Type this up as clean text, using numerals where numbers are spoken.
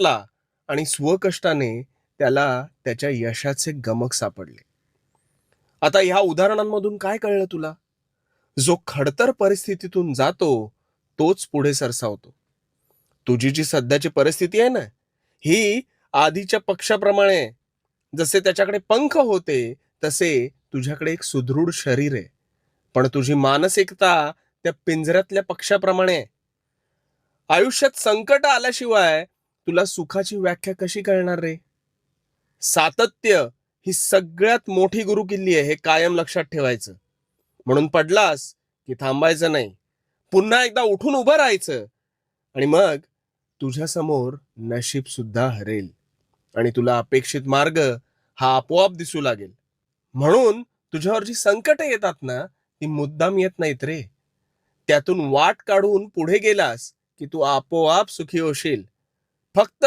ला आणि स्वकष्टाने त्याला त्याच्या यशाचे गमक सापडले. आता ह्या उदाहरणांमधून काय कळलं तुला? जो खडतर परिस्थितीतून जातो तोच पुढे सरसावतो. तुझी जी सध्याची परिस्थिती आहे ना, ही आधीच्या पक्षाप्रमाणे आहे. जसे त्याच्याकडे पंख होते तसे तुझ्याकडे एक सुदृढ शरीर आहे. पण तुझी मानसिकता त्या पिंजऱ्यातल्या पक्षाप्रमाणे आहे. आयुष्यात संकट आल्याशिवाय तुला सुखाची व्याख्या कशी कळणार रे? सातत्य ही सगळ्यात मोठी गुरुकिल्ली आहे, हे कायम लक्षात ठेवायचं. म्हणून पडलास की थांबायचं नाही, पुन्हा एकदा उठून उभं राहायचं. आणि मग तुझ्या समोर नशीब सुद्धा हरेल आणि तुला अपेक्षित मार्ग हा आपोआप दिसू लागेल. म्हणून तुझ्यावर जी संकट येतात ना, ती मुद्दाम येत नाहीत रे. त्यातून वाट काढून पुढे गेलास की तू आपोआप सुखी होशील. फक्त